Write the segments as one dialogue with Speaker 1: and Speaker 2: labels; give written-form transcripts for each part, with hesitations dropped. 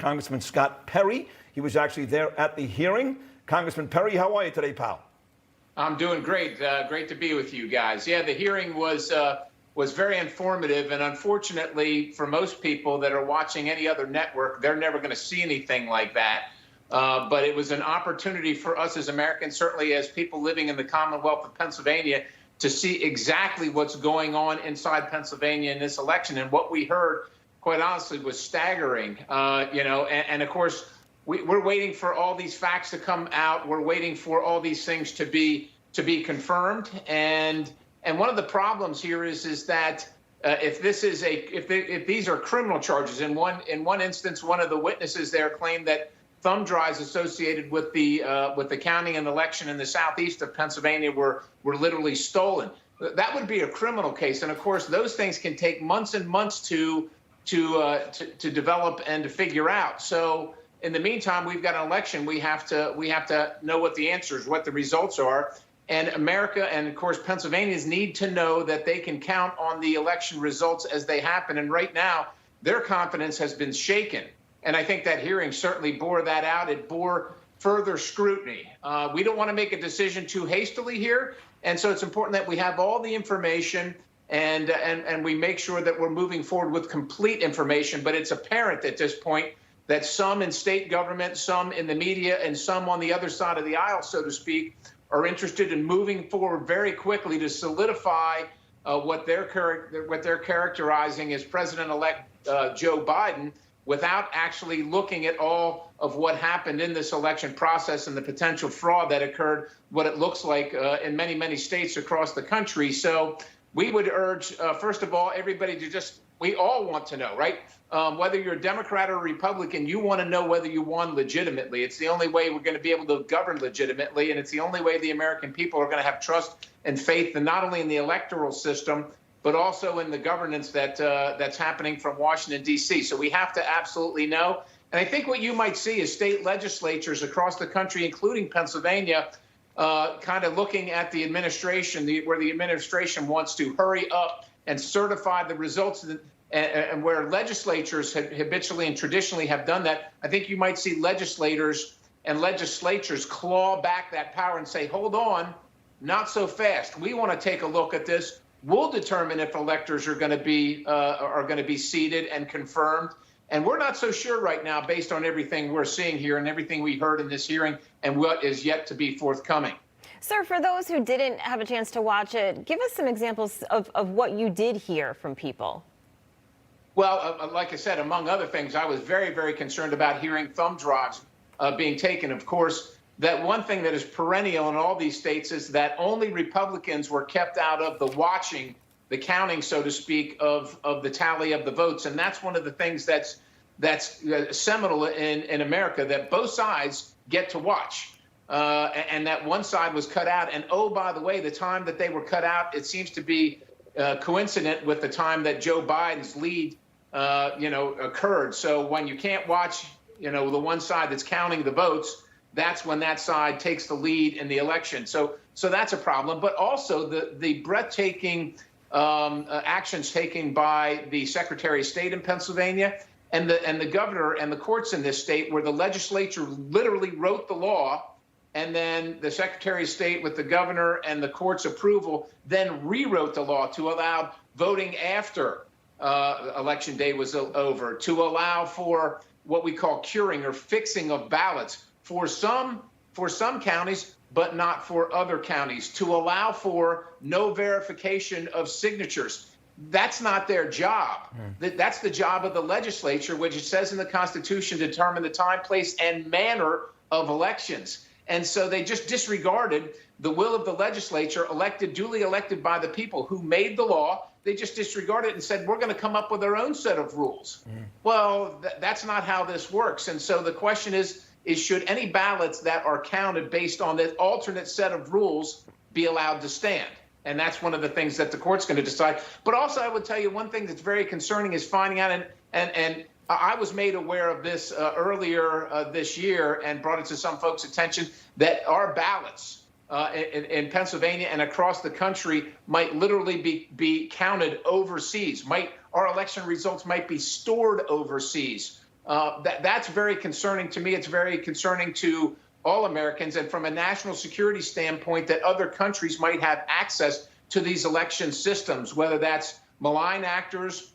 Speaker 1: Congressman Scott Perry. He was actually there at the hearing. Congressman Perry, how are you today, pal?
Speaker 2: I'm doing great. Great to be with you guys. Yeah, the hearing was very informative, and unfortunately, for most people that are watching any other network, they're never going to see anything like that. But it was an opportunity for us as Americans, certainly as people living in the Commonwealth of Pennsylvania, to see exactly what's going on inside Pennsylvania in this election. And what we heard, quite honestly, was staggering. And of course, we're waiting for all these facts to come out. We're waiting for all these things to be confirmed. And one of the problems here is that if these are criminal charges, in one instance, one of the witnesses there claimed that thumb drives associated with the counting and election in the southeast of Pennsylvania were literally stolen. That would be a criminal case, and of course, those things can take months and months to develop and to figure out. So, in the meantime, we've got an election. We have to know what the answers, what the results are, and America and of course Pennsylvanians need to know that they can count on the election results as they happen. And right now, their confidence has been shaken. And I think that hearing certainly bore that out. It bore further scrutiny. We don't want to make a decision too hastily here. And so it's important that we have all the information and we make sure that we're moving forward with complete information. But it's apparent at this point that some in state government, some in the media, and some on the other side of the aisle, so to speak, are interested in moving forward very quickly to solidify what they're characterizing as President-elect Joe Biden, without actually looking at all of what happened in this election process and the potential fraud that occurred, what it looks like in many, many states across the country. So we would urge, first of all, everybody to we all want to know, right? Whether you're a Democrat or a Republican, you want to know whether you won legitimately. It's the only way we're going to be able to govern legitimately, and it's the only way the American people are going to have trust and faith, and not only in the electoral system, but also in the governance that's happening from Washington, D.C. So we have to absolutely know. And I think what you might see is state legislatures across the country, including Pennsylvania, kind of looking at the administration, where the administration wants to hurry up and certify the results, and where legislatures habitually and traditionally have done that. I think you might see legislators and legislatures claw back that power and say, hold on, not so fast. We want to take a look at this. We'll determine if electors are going to be seated and confirmed. And we're not so sure right now, based on everything we're seeing here and everything we heard in this hearing and what is yet to be forthcoming.
Speaker 3: Sir, for those who didn't have a chance to watch it, give us some examples of what you did hear from people.
Speaker 2: Well, like I said, among other things, I was very, very concerned about hearing thumb drives being taken. Of course, that one thing that is perennial in all these states is that only Republicans were kept out of the counting, so to speak, of the tally of the votes. And that's one of the things that's seminal in America, that both sides get to watch. And that one side was cut out. And oh, by the way, the time that they were cut out, it seems to be coincident with the time that Joe Biden's lead, occurred. So when you can't watch, the one side that's counting the votes, that's when that side takes the lead in the election. So that's a problem. But also the breathtaking actions taken by the Secretary of State in Pennsylvania and the governor and the courts in this state, where the legislature literally wrote the law, and then the Secretary of State, with the governor and the court's approval, then rewrote the law to allow voting after Election Day was over, to allow for what we call curing or fixing of ballots for some counties, but not for other counties, to allow for no verification of signatures. That's not their job. That's the job of the legislature, which it says in the Constitution, to determine the time, place, and manner of elections. And so they just disregarded the will of the legislature, duly elected by the people who made the law. They just disregarded it and said, we're going to come up with our own set of rules. Well, that's not how this works. And so the question is should any ballots that are counted based on this alternate set of rules be allowed to stand? And that's one of the things that the court's going to decide. But also, I would tell you one thing that's very concerning is finding out, and I was made aware of this earlier this year and brought it to some folks' attention, that our ballots in Pennsylvania and across the country might literally be counted overseas. Our election results might be stored overseas, That's very concerning to me. It's very concerning to all Americans. And from a national security standpoint, that other countries might have access to these election systems, whether that's malign actors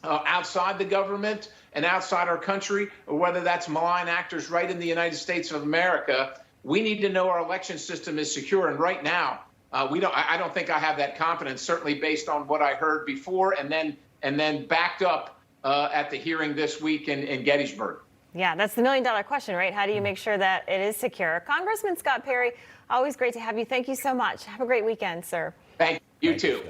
Speaker 2: outside the government and outside our country, or whether that's malign actors right in the United States of America. We need to know our election system is secure. And right now, I don't think I have that confidence, certainly based on what I heard before and then backed up at the hearing this week in Gettysburg.
Speaker 3: Yeah, that's the million-dollar question, right? How do you make sure that it is secure? Congressman Scott Perry, always great to have you. Thank you so much. Have a great weekend, sir.
Speaker 2: Thank you, too.